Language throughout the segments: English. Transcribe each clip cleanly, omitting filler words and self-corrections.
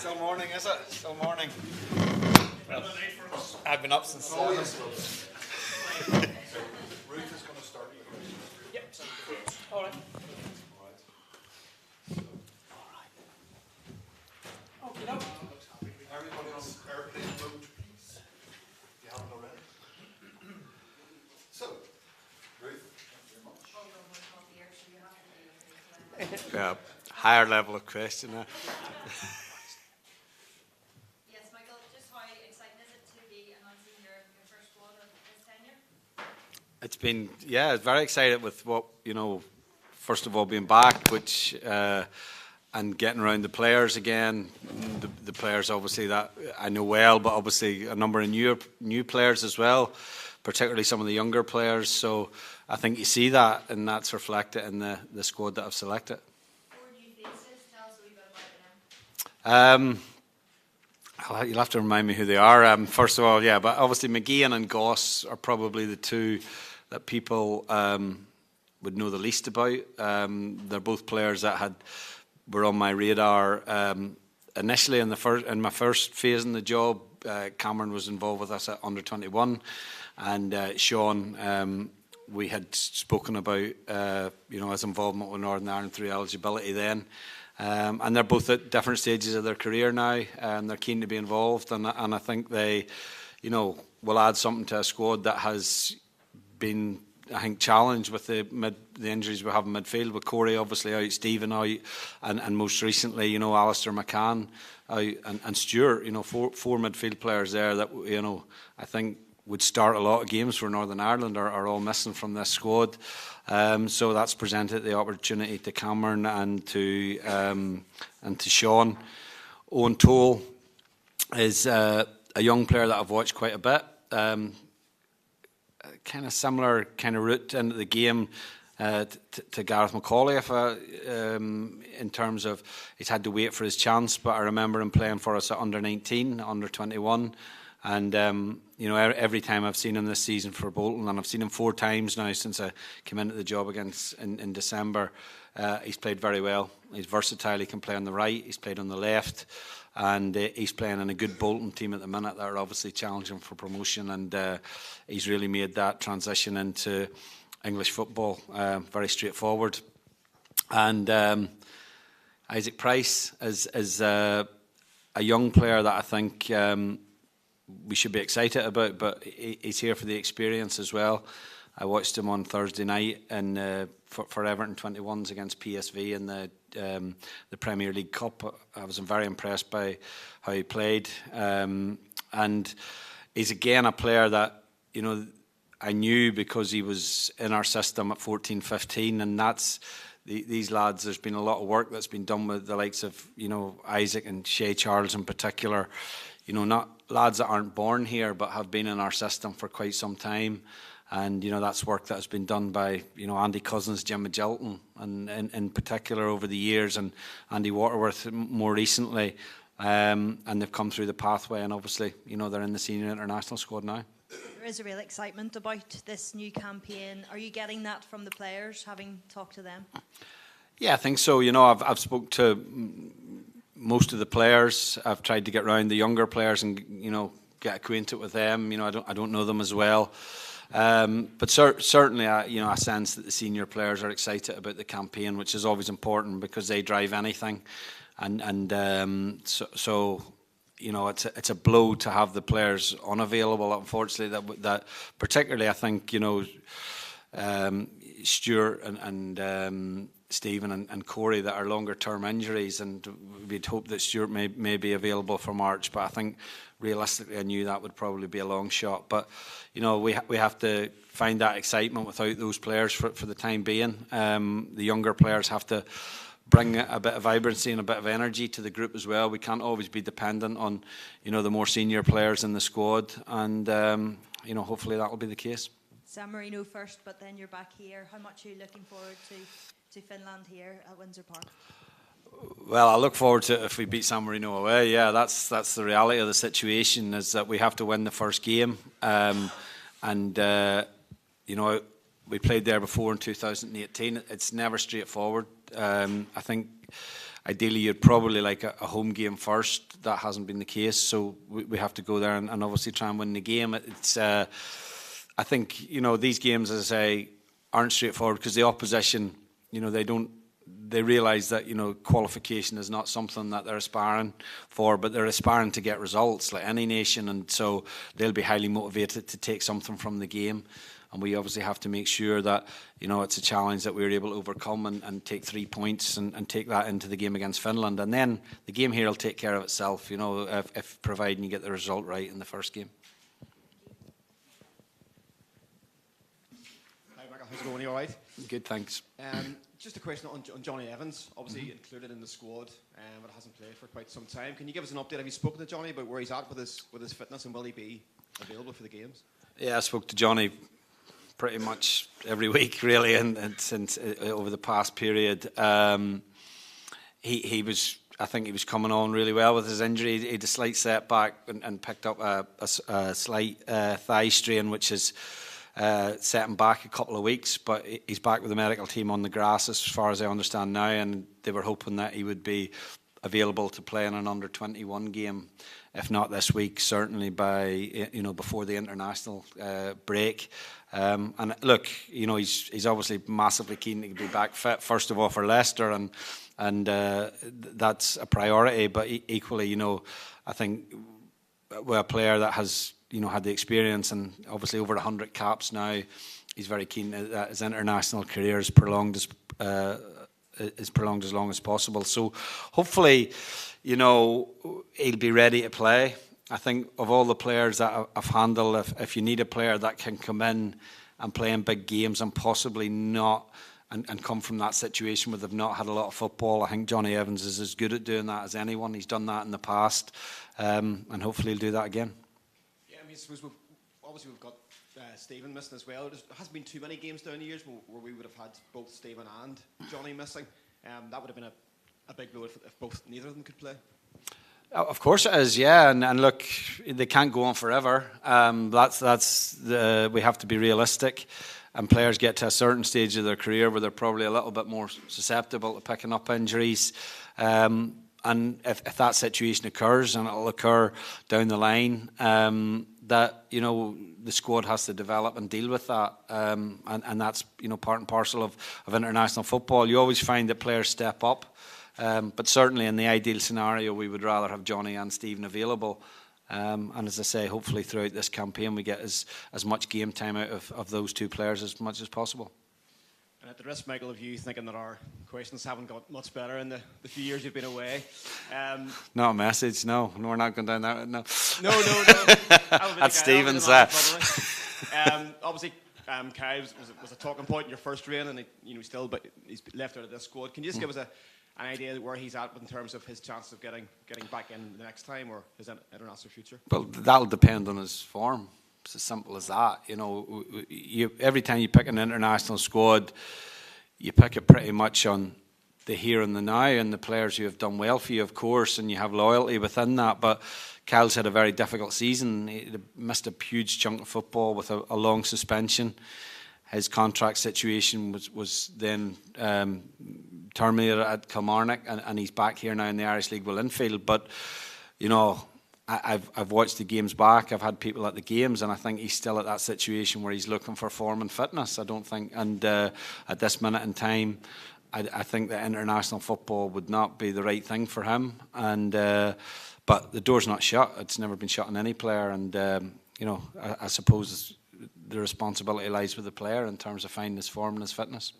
Still morning, is it? Still morning. I've been up since 7. Ruth is going to start. Yep. All right. Okay, now. Everybody on airplane mode, please. If you haven't already. So, Ruth, thank you very much. Higher level of question. Yes, Michael, just how exciting is it to be announcing your first squad of this tenure? It's been, it's very excited with what, first of all being back, which and getting around the players again. The players obviously that I know well, but obviously a number of new players as well, particularly some of the younger players. So I think you see that, and that's reflected in the squad that I've selected. You'll have to remind me who they are. First of all, but obviously McGeehan and Goss are probably the two that people would know the least about. They're both players that were on my radar initially in my first phase in the job. Cameron was involved with us at under 21, and Sean. We had spoken about his involvement with Northern Ireland through eligibility then. And they're both at different stages of their career now, and they're keen to be involved. And I think they, will add something to a squad that has been, I think, challenged with the injuries we have in midfield, with Corey obviously out, Stephen out, and most recently, Alistair McCann out, and Stuart. Four midfield players there that I think would start a lot of games for Northern Ireland are all missing from this squad. So that's presented the opportunity to Cameron and to Sean. Owen Toole is a young player that I've watched quite a bit. Kind of similar kind of route into the game to Gareth McCauley, in terms of he's had to wait for his chance. But I remember him playing for us at under 19, under 21. And, every time I've seen him this season for Bolton, and I've seen him 4 times now since I came into the job in December, he's played very well. He's versatile. He can play on the right. He's played on the left. And he's playing in a good Bolton team at the minute that are obviously challenging for promotion. And he's really made that transition into English football very straightforward. And Isaac Price is a young player that I think we should be excited about, but he's here for the experience as well. I watched him on Thursday night for Everton 21s against PSV in the Premier League Cup. I was very impressed by how he played, and he's again a player that I knew because he was in our system at 14-15, and that's these lads. There's been a lot of work that's been done with the likes of Isaac and Shea Charles in particular. Not lads that aren't born here but have been in our system for quite some time, and that's work that has been done by Andy Cousins, Jim Magilton, and in particular over the years, and Andy Waterworth more recently, and they've come through the pathway, and obviously they're in the senior international squad now. There is a real excitement about this new campaign. Are you getting that from the players, having talked to them? Yeah, I think so. I've spoke to most of the players. I've tried to get around the younger players and get acquainted with them. I don't know them as well, but certainly I sense that the senior players are excited about the campaign, which is always important because they drive anything, and so it's a blow to have the players unavailable. Unfortunately, that particularly I think Stuart and Stephen and Corey that are longer term injuries, and we'd hope that Stuart may be available for March, but I think realistically I knew that would probably be a long shot. But we have to find that excitement without those players for the time being. The younger players have to bring a bit of vibrancy and a bit of energy to the group as well. We can't always be dependent on the more senior players in the squad, and hopefully that will be the case. San Marino first, but then you're back here. How much are you looking forward to Finland here at Windsor Park? Well, I look forward to it if we beat San Marino away. Yeah, that's the reality of the situation, is that we have to win the first game, and we played there before in 2018. It's never straightforward. I think ideally you'd probably like a home game first. That hasn't been the case, so we have to go there and obviously try and win the game. It's I think, you know, these games, as I say, aren't straightforward because the opposition, you know, they realise that, you know, qualification is not something that they're aspiring for, but they're aspiring to get results like any nation, and so they'll be highly motivated to take something from the game. And we obviously have to make sure that, you know, it's a challenge that we're able to overcome and take 3 points and take that into the game against Finland. And then the game here will take care of itself, you know, if providing you get the result right in the first game. Hi, Michael. How's it going? You all right? Good, thanks. Just a question on Johnny Evans, obviously included in the squad, but hasn't played for quite some time. Can you give us an update? Have you spoken to Johnny about where he's at with his fitness, and will he be available for the games? Yeah, I spoke to Johnny pretty much every week, really, and since over the past period. He was, I think he was coming on really well with his injury. He had a slight setback and picked up a slight thigh strain, which is set him back a couple of weeks, but he's back with the medical team on the grass as far as I understand now, and they were hoping that he would be available to play in an under-21 game, if not this week, certainly by, you know, before the international break. And look, you know, he's obviously massively keen to be back fit, first of all for Leicester, and that's a priority, but equally, you know, I think we're a player that has, you know, had the experience and obviously over 100 caps now. He's very keen that his international career is prolonged as long as possible. So hopefully, you know, he'll be ready to play. I think of all the players that I've handled, if you need a player that can come in and play in big games and possibly not and come from that situation where they've not had a lot of football, I think Johnny Evans is as good at doing that as anyone. He's done that in the past, and hopefully he'll do that again. I suppose obviously we've got Stephen missing as well. There hasn't been too many games down the years where we would have had both Stephen and Johnny missing. That would have been a big blow if neither of them could play. Of course it is, yeah. And look, they can't go on forever. We have to be realistic. And players get to a certain stage of their career where they're probably a little bit more susceptible to picking up injuries. And if that situation occurs, and it'll occur down the line, that, you know, the squad has to develop and deal with that, and that's, you know, part and parcel of international football. You always find that players step up, but certainly in the ideal scenario, we would rather have Johnny and Stephen available. And as I say, hopefully throughout this campaign, we get as much game time out of those two players as much as possible. And at the risk, Michael, of you thinking that our questions haven't got much better in the few years you've been away. Not a message, no, we're not going down that. No. That's Stephen's. Obviously, Kai was a talking point in your first reign, and but he's left out of this squad. Can you just give us an idea where he's at in terms of his chances of getting back in the next time, or his international future? Well, that'll depend on his form. It's as simple as that. You know, every time you pick an international squad, you pick it pretty much on the here and the now, and the players who have done well for you, of course, and you have loyalty within that. But Kyle's had a very difficult season. He missed a huge chunk of football with a long suspension. His contract situation was then terminated at Kilmarnock, and he's back here now in the Irish League with Linfield. But, you know, I've watched the games back. I've had people at the games, and I think he's still at that situation where he's looking for form and fitness. I don't think, and at this minute in time, I think that international football would not be the right thing for him. And but the door's not shut. It's never been shut on any player, and you know, I suppose the responsibility lies with the player in terms of finding his form and his fitness.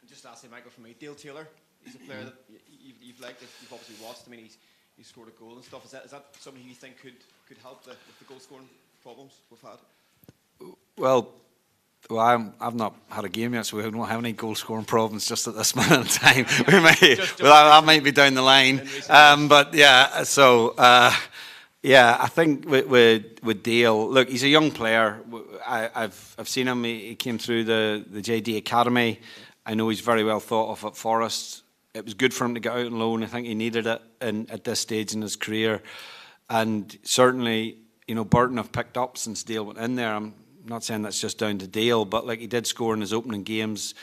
Just lastly, Michael, from me, Dale Taylor, he's a player that you've liked, you've obviously watched. I mean, he scored a goal and stuff. Is that something you think could help with the goal scoring problems we've had? Well, I've not had a game yet, so we don't have any goal scoring problems just at this minute in time. We may, that might be down the line. But yeah, so yeah, I think with Dale, look, he's a young player. I've seen him. He came through the JD Academy. I know he's very well thought of at Forest. It was good for him to get out on loan. I think he needed it at this stage in his career. And certainly, you know, Burton have picked up since Dale went in there. I'm not saying that's just down to Dale, but like, he did score in his opening games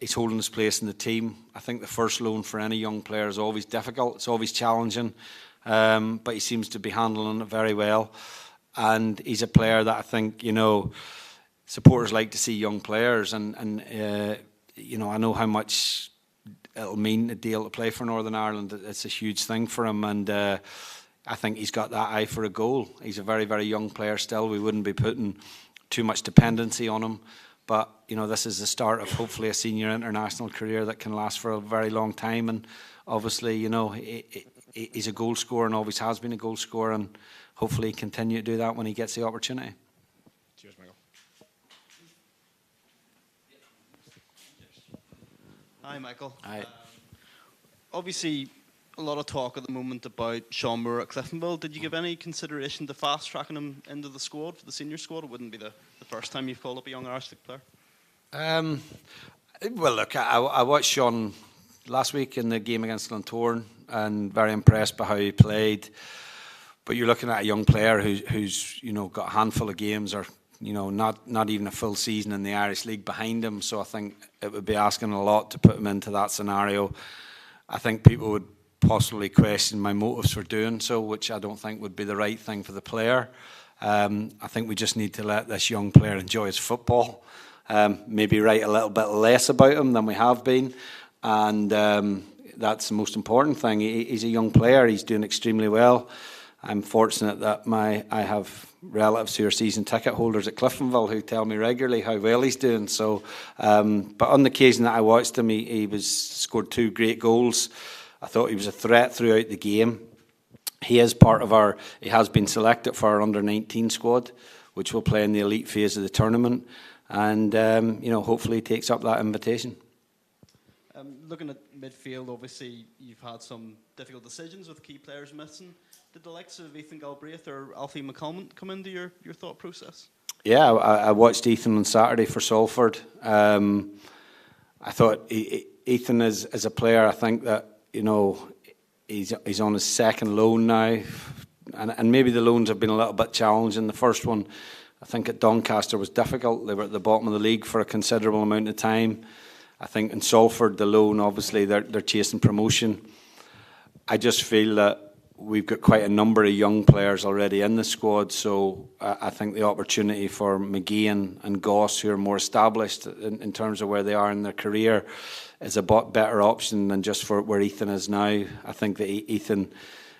He's holding his place in the team. I think the first loan for any young player is always difficult. It's always challenging, but he seems to be handling it very well. And he's a player that I think, supporters like to see young players. And I know how much it'll mean a deal to play for Northern Ireland. It's a huge thing for him. And I think he's got that eye for a goal. He's a very, very young player still. We wouldn't be putting too much dependency on him. But, this is the start of hopefully a senior international career that can last for a very long time. And obviously, he's a goal scorer and always has been a goal scorer. And hopefully continue to do that when he gets the opportunity. Cheers, Michael. Hi, Michael. Hi. Obviously, a lot of talk at the moment about Sean Moore at Cliftonville. Did you give any consideration to fast-tracking him into the squad, for the senior squad? It wouldn't be the first time you've called up a young Irish League player. Well, look, I watched Sean last week in the game against Luntorn and very impressed by how he played. But you're looking at a young player who's got a handful of games or not even a full season in the Irish League behind him. So I think it would be asking a lot to put him into that scenario. I think people would possibly question my motives for doing so, which I don't think would be the right thing for the player. I think we just need to let this young player enjoy his football. Maybe write a little bit less about him than we have been. And that's the most important thing. He's a young player. He's doing extremely well. I'm fortunate that I have relatives who are season ticket holders at Cliftonville who tell me regularly how well he's doing. So, but on the occasion that I watched him, he scored 2 great goals. I thought he was a threat throughout the game. He is he has been selected for our under-19 squad, which will play in the elite phase of the tournament. And, hopefully he takes up that invitation. Looking at midfield, obviously you've had some difficult decisions with key players missing. Did the likes of Ethan Galbraith or Alfie McCalmont come into your thought process? Yeah, I watched Ethan on Saturday for Salford. I thought Ethan is a player, I think that, he's on his second loan now. And maybe the loans have been a little bit challenging. The first one, I think at Doncaster, was difficult. They were at the bottom of the league for a considerable amount of time. I think in Salford, the loan, obviously, they're chasing promotion. I just feel that we've got quite a number of young players already in the squad, so I think the opportunity for McGee and Goss, who are more established in terms of where they are in their career, is a better option than just for where Ethan is now. I think that Ethan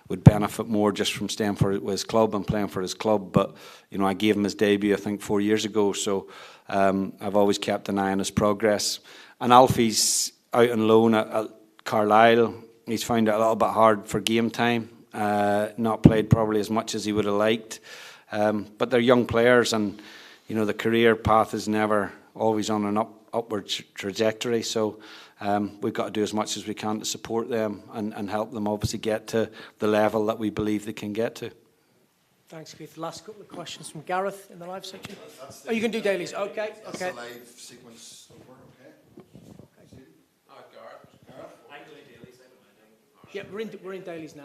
would benefit more just from staying for his club and playing for his club. But, I gave him his debut, I think, 4 years ago, so I've always kept an eye on his progress. And Alfie's out on loan at Carlisle. He's found it a little bit hard for game time. Not played probably as much as he would have liked. But they're young players, and the career path is never always on an upward trajectory. So we've got to do as much as we can to support them and help them obviously get to the level that we believe they can get to. Thanks, Keith. Last couple of questions from Gareth in the live section. Oh, you can do dailies. Okay. That's Okay. the live sequence over, okay? Yeah, we're in dailies now.